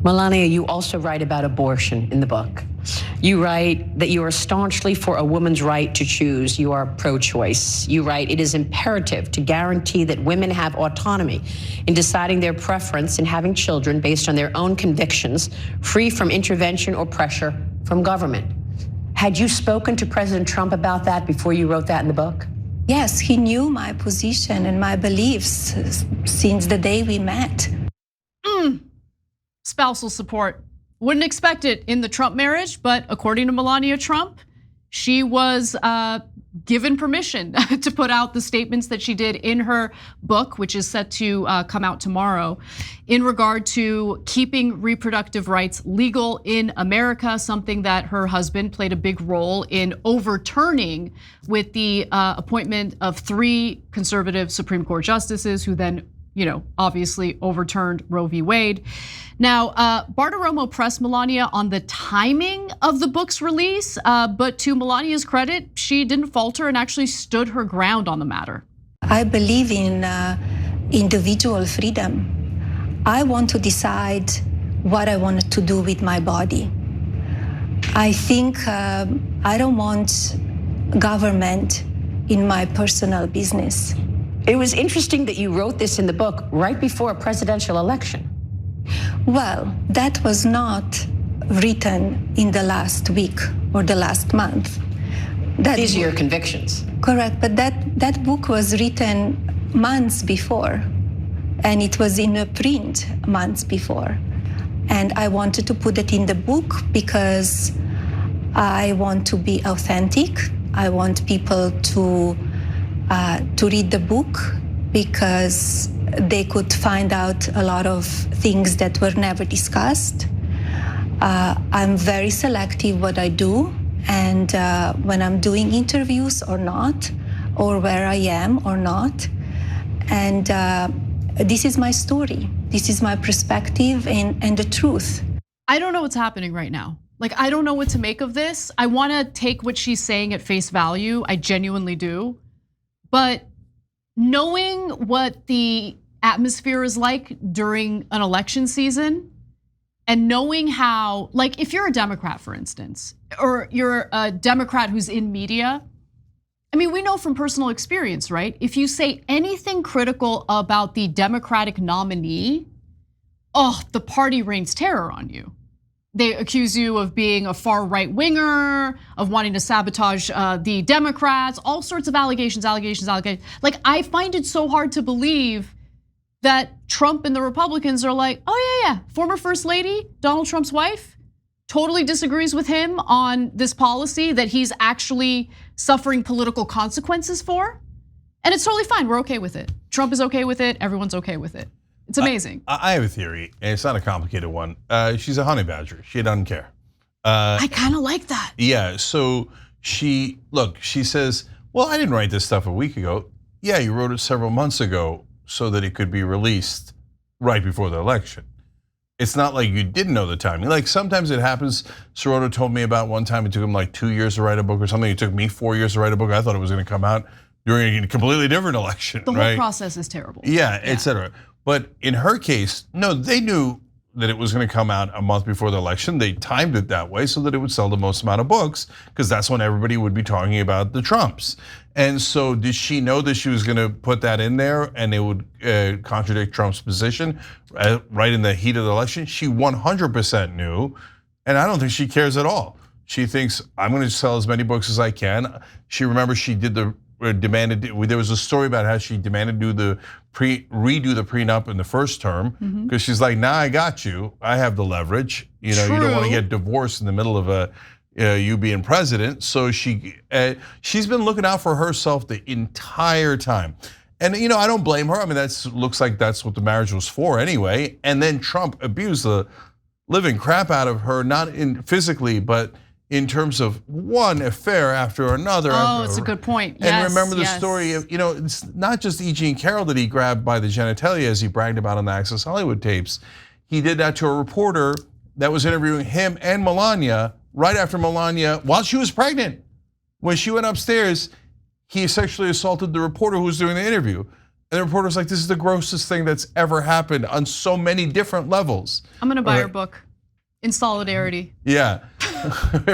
Melania, you also write about abortion in the book. You write that you are staunchly for a woman's right to choose. You are pro-choice. You write, it is imperative to guarantee that women have autonomy in deciding their preference in having children based on their own convictions, free from intervention or pressure from government. Had you spoken to President Trump about that before you wrote that in the book? Yes, he knew my position and my beliefs since the day we met. Spousal support. Wouldn't expect it in the Trump marriage, but according to Melania Trump, she was given permission to put out the statements that she did in her book, which is set to come out tomorrow, in regard to keeping reproductive rights legal in America, something that her husband played a big role in overturning with the appointment of 3 conservative Supreme Court justices who then, obviously overturned Roe v. Wade. Now, Bartiromo pressed Melania on the timing of the book's release, but to Melania's credit, she didn't falter and actually stood her ground on the matter. I believe in individual freedom. I want to decide what I want to do with my body. I think I don't want government in my personal business. It was interesting that you wrote this in the book right before a presidential election. Well, that was not written in the last week or the last month. These are your convictions. Correct, but that book was written months before, and it was in a print months before. And I wanted to put it in the book because I want to be authentic. I want people to read the book because they could find out a lot of things that were never discussed. I'm very selective what I do, and when I'm doing interviews or not, or where I am or not. And this is my story. This is my perspective and the truth. I don't know what's happening right now. I don't know what to make of this. I wanna take what she's saying at face value. I genuinely do. But knowing what the atmosphere is like during an election season, and knowing how, if you're a Democrat, for instance, or you're a Democrat who's in media, we know from personal experience, right? If you say anything critical about the Democratic nominee, the party rains terror on you. They accuse you of being a far right winger, of wanting to sabotage the Democrats, all sorts of allegations. I find it so hard to believe that Trump and the Republicans are like, oh yeah, former First Lady, Donald Trump's wife, totally disagrees with him on this policy that he's actually suffering political consequences for. And it's totally fine, we're okay with it. Trump is okay with it, everyone's okay with it. It's amazing. I have a theory, and it's not a complicated one. She's a honey badger. She doesn't care. I kind of like that. Yeah, so she says, well, I didn't write this stuff a week ago. Yeah, you wrote it several months ago so that it could be released right before the election. It's not like you didn't know the timing. Sometimes it happens. Sirota told me about one time it took him 2 years to write a book or something. It took me 4 years to write a book. I thought it was gonna come out during a completely different election, The whole process is terrible. Yeah, etc. But in her case, no, they knew that it was going to come out a month before the election. They timed it that way so that it would sell the most amount of books, because that's when everybody would be talking about the Trumps. And so did she know that she was going to put that in there and it would contradict Trump's position right in the heat of the election? She 100% knew, and I don't think she cares at all. She thinks, I'm going to sell as many books as I can. She remembers she did there was a story about how she demanded redo the prenup in the first term, because she's like, nah, I got you. I have the leverage. You don't want to get divorced in the middle of you being president. So she's been looking out for herself the entire time. And I don't blame her. That looks like that's what the marriage was for anyway. And then Trump abused the living crap out of her, not physically, but in terms of one affair after another. Oh, it's a good point. And remember the story of, it's not just E.G. and Carroll that he grabbed by the genitalia as he bragged about on the Access Hollywood tapes. He did that to a reporter that was interviewing him and Melania right after Melania, while she was pregnant. When she went upstairs, he sexually assaulted the reporter who was doing the interview. And the reporter's like, this is the grossest thing that's ever happened on so many different levels. I'm gonna buy her book in solidarity. Yeah,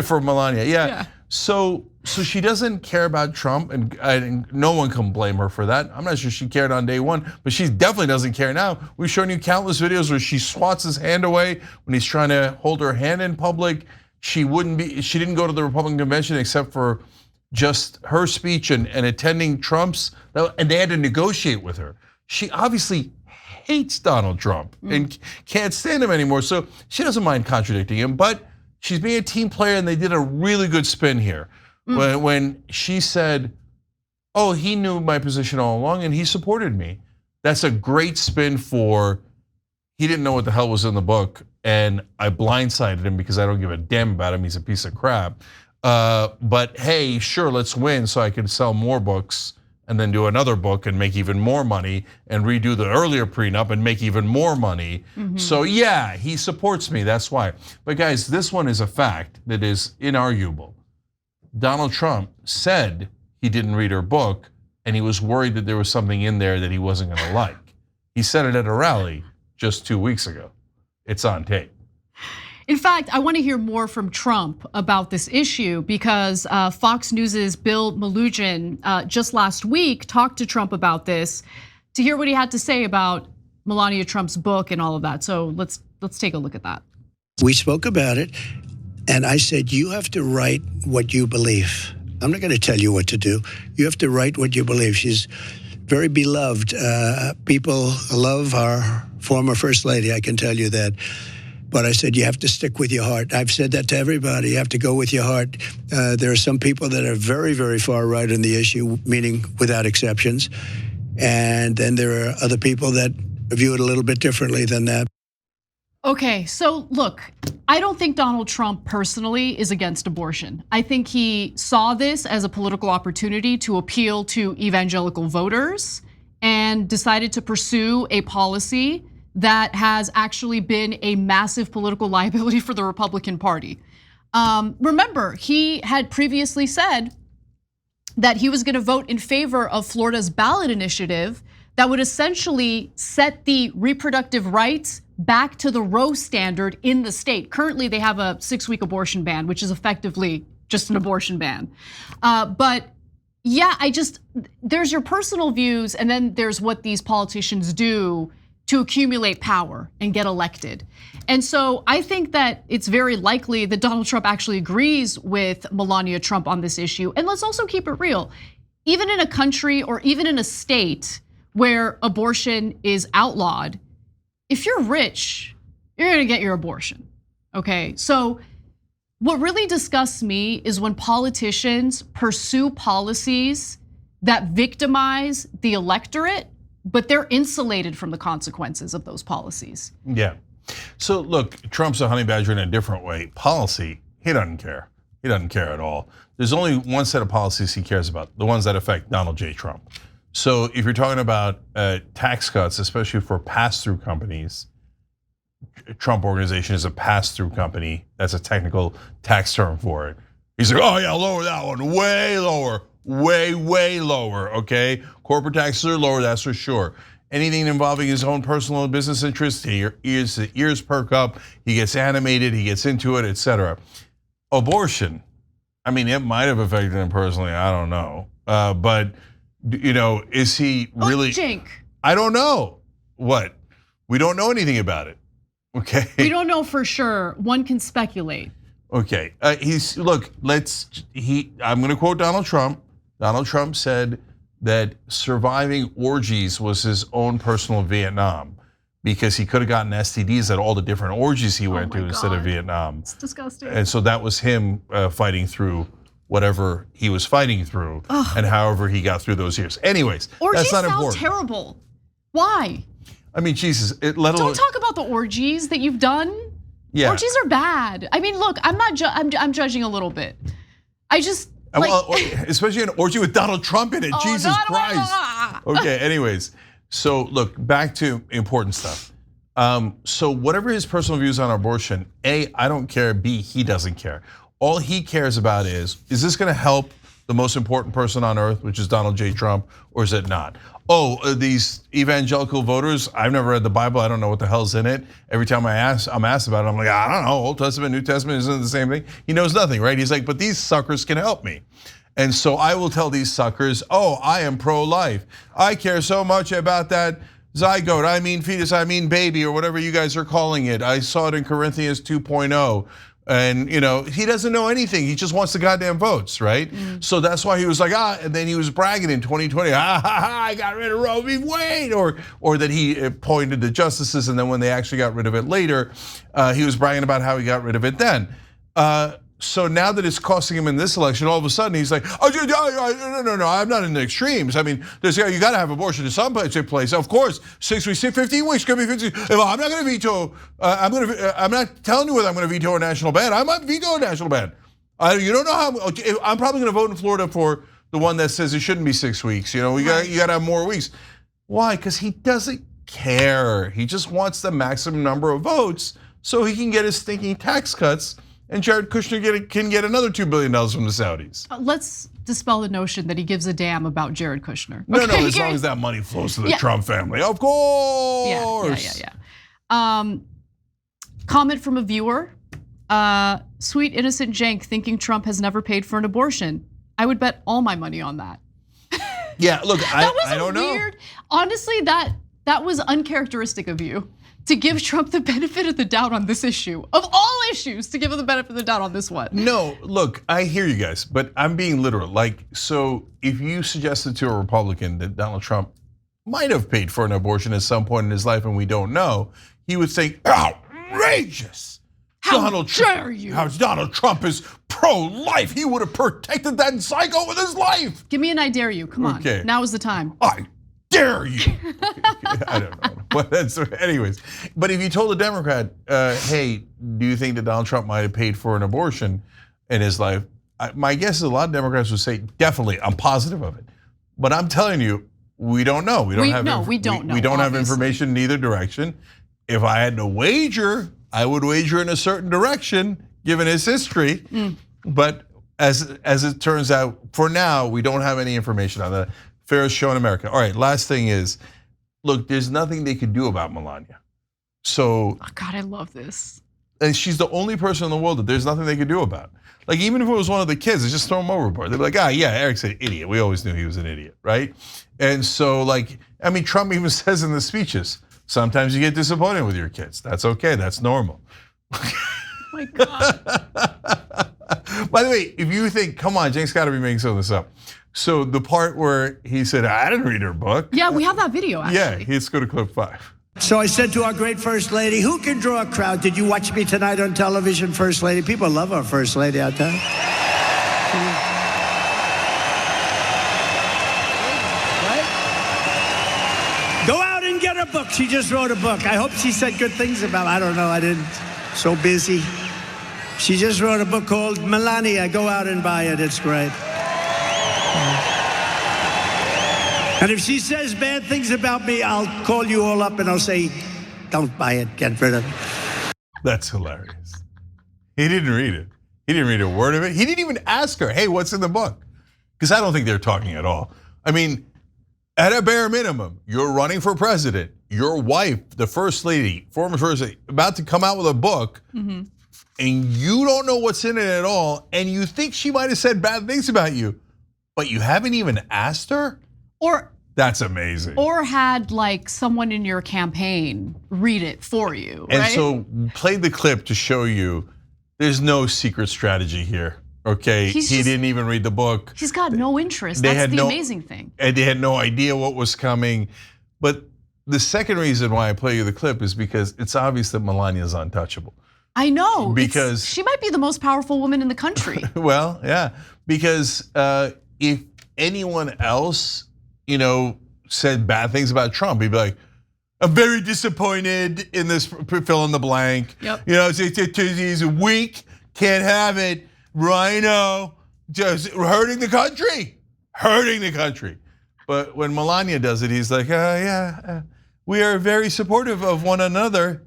for Melania, yeah. So she doesn't care about Trump, and no one can blame her for that. I'm not sure she cared on day one, but she definitely doesn't care now. We've shown you countless videos where she swats his hand away when he's trying to hold her hand in public. She didn't go to the Republican convention except for just her speech and attending Trump's, and they had to negotiate with her. She obviously hates Donald Trump and can't stand him anymore, so she doesn't mind contradicting him, but she's being a team player, and they did a really good spin here. When she said, oh, he knew my position all along and he supported me. That's a great spin for, he didn't know what the hell was in the book, and I blindsided him because I don't give a damn about him, he's a piece of crap. But hey, sure, let's win so I can sell more books and then do another book and make even more money and redo the earlier prenup and make even more money. So yeah, he supports me, that's why. But guys, this one is a fact that is inarguable. Donald Trump said he didn't read her book and he was worried that there was something in there that he wasn't gonna like. He said it at a rally just 2 weeks ago. It's on tape. In fact, I want to hear more from Trump about this issue because Fox News's Bill Melugin just last week talked to Trump about this to hear what he had to say about Melania Trump's book and all of that. So let's take a look at that. We spoke about it, and I said, you have to write what you believe. I'm not going to tell you what to do. You have to write what you believe. She's very beloved. People love our former First Lady, I can tell you that. But I said, you have to stick with your heart. I've said that to everybody. You have to go with your heart. There are some people that are very, very far right on the issue, meaning without exceptions. And then there are other people that view it a little bit differently than that. Okay, so look, I don't think Donald Trump personally is against abortion. I think he saw this as a political opportunity to appeal to evangelical voters and decided to pursue a policy that has actually been a massive political liability for the Republican Party. Remember, he had previously said that he was gonna vote in favor of Florida's ballot initiative that would essentially set the reproductive rights back to the Roe standard in the state. Currently, they have a 6-week abortion ban, which is effectively just an abortion ban. But yeah, there's your personal views, and then there's what these politicians do to accumulate power and get elected. And so I think that it's very likely that Donald Trump actually agrees with Melania Trump on this issue. And let's also keep it real. Even in a country or even in a state where abortion is outlawed, if you're rich, you're gonna get your abortion, okay? So what really disgusts me is when politicians pursue policies that victimize the electorate, but they're insulated from the consequences of those policies. Yeah. So look, Trump's a honey badger in a different way. Policy, he doesn't care. He doesn't care at all. There's only one set of policies he cares about, the ones that affect Donald J. Trump. So if you're talking about tax cuts, especially for pass-through companies, Trump Organization is a pass-through company. That's a technical tax term for it. He's like, oh yeah, lower that one, way lower. Way lower, okay? Corporate taxes are lower, that's for sure. Anything involving his own personal and business interests, his ears perk up, he gets animated, he gets into it, etc. Abortion, I mean, it might have affected him personally, I don't know. But, is he really? Cenk. I don't know. What? We don't know anything about it, okay? We don't know for sure, one can speculate. Okay, I'm gonna quote Donald Trump. Donald Trump said that surviving orgies was his own personal Vietnam because he could have gotten STDs at all the different orgies he went to instead of Vietnam. It's disgusting. And so that was him fighting through whatever he was fighting through and however he got through those years. Anyways, orgies that's not sound important. terrible. Why? I mean, Jesus, Don't talk about the orgies that you've done. Yeah. Orgies are bad. I mean, look, I'm judging a little bit. Especially an orgy with Donald Trump in it. Jesus Christ. Okay, anyways. So look, back to important stuff. So whatever his personal views on abortion, A, I don't care, B, he doesn't care. All he cares about is this gonna help the most important person on earth, which is Donald J. Trump, or is it not? Oh, these evangelical voters, I've never read the Bible, I don't know what the hell's in it. Every time I'm asked about it, I'm like, I don't know, Old Testament, New Testament, isn't it the same thing? He knows nothing, right? He's like, but these suckers can help me. And so I will tell these suckers, oh, I am pro-life. I care so much about that zygote, I mean fetus, I mean baby, or whatever you guys are calling it. I saw it in Corinthians 2.0. And he doesn't know anything. He just wants the goddamn votes, right? So that's why he was like, and then he was bragging in 2020, I got rid of Roe v. Wade, or that he appointed the justices, and then when they actually got rid of it later, he was bragging about how he got rid of it then. So now that it's costing him in this election, all of a sudden he's like, oh, no, I'm not in the extremes. I mean, you got to have abortion in some place. Of course, 6 weeks, 15 weeks, could be 15. I'm not going to veto. I'm not telling you whether I'm going to veto a national ban. I might veto a national ban. You don't know how. I'm probably going to vote in Florida for the one that says it shouldn't be 6 weeks. You got to have more weeks. Why? Because he doesn't care. He just wants the maximum number of votes so he can get his stinking tax cuts. And Jared Kushner can get another $2 billion from the Saudis. Let's dispel the notion that he gives a damn about Jared Kushner. No, as long as that money flows to the Trump family, of course. Yeah. Comment from a viewer. Sweet innocent Cenk thinking Trump has never paid for an abortion. I would bet all my money on that. Yeah, look, I don't know. know. Honestly, that was uncharacteristic of you. To give Trump the benefit of the doubt on this issue. Of all issues, to give him the benefit of the doubt on this one. No, look, I hear you guys, but I'm being literal. So if you suggested to a Republican that Donald Trump might have paid for an abortion at some point in his life and we don't know, he would think, outrageous. How dare you? How Donald Trump is pro-life. He would have protected that zygote with his life. Give me an I dare you, come on. Okay. Now is the time. I dare you. I don't know. But anyways, but if you told a Democrat, hey, do you think that Donald Trump might have paid for an abortion in his life? My guess is a lot of Democrats would say, definitely, I'm positive of it. But I'm telling you, we don't know. We don't know. We don't have information in either direction. If I had to wager, I would wager in a certain direction, given his history. But as it turns out, for now, we don't have any information on that. Fairest show in America. All right, last thing is, look, there's nothing they could do about Melania. So, oh God, I love this. And she's the only person in the world that there's nothing they could do about. Like, even if it was one of the kids, they just throw him overboard. They'd be like, yeah, Eric's an idiot. We always knew he was an idiot, right? And so, Trump even says in the speeches, sometimes you get disappointed with your kids. That's okay, that's normal. Oh my God. By the way, if you think, come on, Cenk's gotta be making some of this up. So the part where he said, I didn't read her book. Yeah, we have that video, actually. Yeah, let's go to clip 5. So I said to our great First Lady, who can draw a crowd? Did you watch me tonight on television, First Lady? People love our First Lady out there. Right? Go out and get a book. She just wrote a book. I hope she said good things about it. I don't know, I didn't. So busy. She just wrote a book called Melania. Go out and buy it, it's great. And if she says bad things about me, I'll call you all up and I'll say, don't buy it, get rid of it. That's hilarious. He didn't read it. He didn't read a word of it. He didn't even ask her, hey, what's in the book? Because I don't think they're talking at all. I mean, at a bare minimum, you're running for president. Your wife, the First Lady, former First Lady, about to come out with a book, and you don't know what's in it at all, and you think she might have said bad things about you, but you haven't even asked her? That's amazing. Or had someone in your campaign read it for you, and right? So played the clip to show you there's no secret strategy here, okay? He didn't even read the book. He's got no interest, that's the amazing thing. And they had no idea what was coming. But the second reason why I play you the clip is because it's obvious that Melania is untouchable. I know, because she might be the most powerful woman in the country. Well, yeah, because if anyone else, said bad things about Trump, he'd be like, I'm very disappointed in this fill in the blank. Yep. He's weak, can't have it, rhino, just hurting the country. But when Melania does it, he's like, we are very supportive of one another,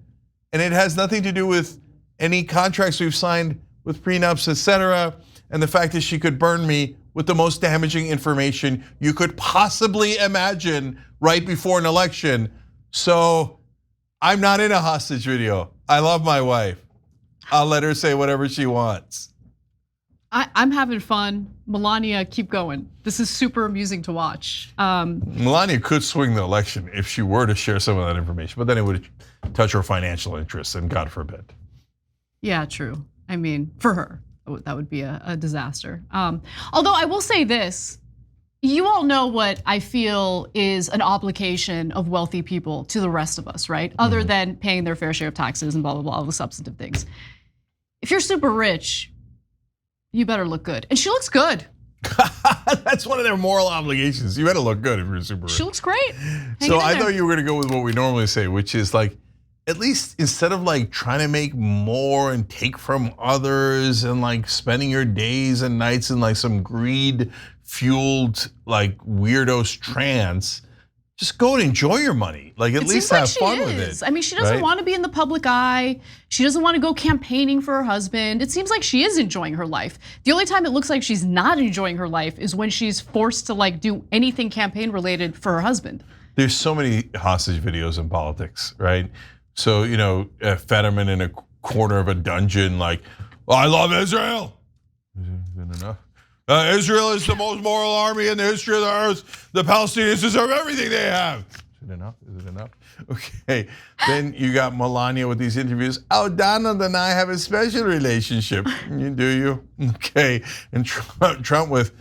and it has nothing to do with any contracts we've signed with prenups, etc., and the fact that she could burn me with the most damaging information you could possibly imagine right before an election. So I'm not in a hostage video. I love my wife. I'll let her say whatever she wants. I'm having fun. Melania, keep going. This is super amusing to watch. Melania could swing the election if she were to share some of that information, but then it would touch her financial interests, and God forbid. Yeah, true. I mean, for her, that would be a disaster. Although I will say this, you all know what I feel is an obligation of wealthy people to the rest of us, right? Other than paying their fair share of taxes and blah, blah, blah, all the substantive things. If you're super rich, you better look good. And she looks good. That's one of their moral obligations. You better look good if you're super rich. She looks great. So I thought you were gonna go with what we normally say, which is like, at least instead of like trying to make more and take from others and like spending your days and nights in like some greed fueled like weirdos trance, just go and enjoy your money. Like at least have fun with it. I mean, she doesn't want to be in the public eye. She doesn't want to go campaigning for her husband. It seems like she is enjoying her life. The only time it looks like she's not enjoying her life is when she's forced to like do anything campaign related for her husband. There's so many hostage videos in politics, right? So, Fetterman in a corner of a dungeon like, I love Israel. Isn't enough? Israel is the most moral army in the history of the earth. The Palestinians deserve everything they have. Is it enough? Is it enough? Okay, then you got Melania with these interviews. Oh, Donald and I have a special relationship. Do you? Okay, and Trump with,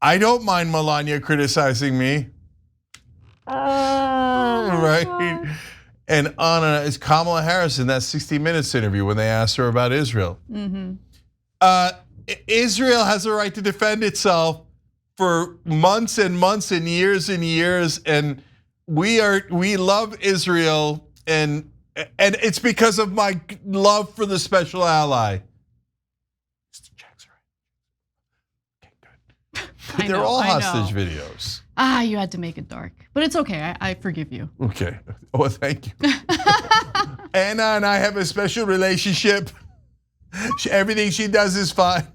I don't mind Melania criticizing me. Right? And Anna is Kamala Harris in that 60 Minutes interview when they asked her about Israel. Israel has a right to defend itself for months and months and years, and we love Israel, and it's because of my love for the special ally. Okay, good. They're all hostage videos. You had to make it dark, but it's okay. I forgive you. Okay. Oh, thank you. Anna and I have a special relationship. Everything she does is fine.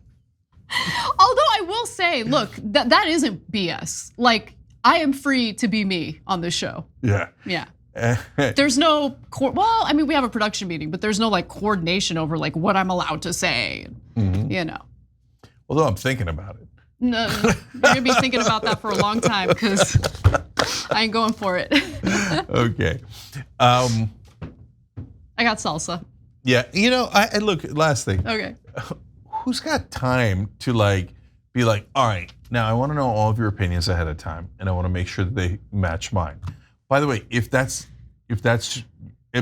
Although I will say, look, that isn't BS. Like, I am free to be me on this show. Yeah. Yeah. There's no, well, I mean, we have a production meeting, but there's no like coordination over like what I'm allowed to say, Although I'm thinking about it. No, you're gonna be thinking about that for a long time because I ain't going for it. Okay. I got salsa. Yeah, I look, last thing. Okay. Who's got time to like be like, all right, now I want to know all of your opinions ahead of time, and I want to make sure that they match mine. By the way, and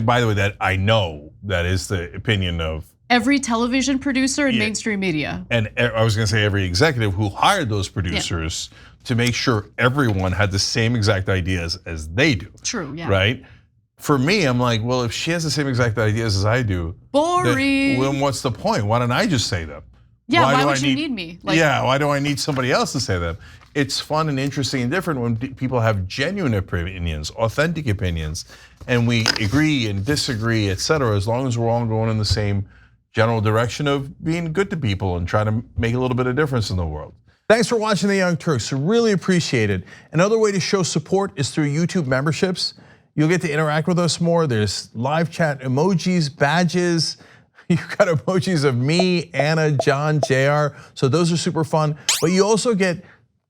by the way, that I know that is the opinion of every television producer in mainstream media. And I was gonna say every executive who hired those producers to make sure everyone had the same exact ideas as they do. True, yeah. Right? For me, I'm like, well, if she has the same exact ideas as I do, boring. Then what's the point? Why don't I just say them? Yeah, why would you need me? Why do I need somebody else to say them? It's fun and interesting and different when people have genuine opinions, authentic opinions, and we agree and disagree, et cetera, as long as we're all going in the same general direction of being good to people and trying to make a little bit of difference in the world. Thanks for watching The Young Turks, really appreciate it. Another way to show support is through YouTube memberships. You'll get to interact with us more. There's live chat emojis, badges. You've got emojis of me, Anna, John, JR. So those are super fun. But you also get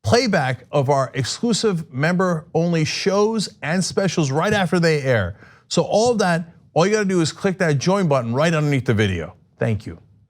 playback of our exclusive member-only shows and specials right after they air. So all of that, all you gotta do is click that join button right underneath the video. Thank you.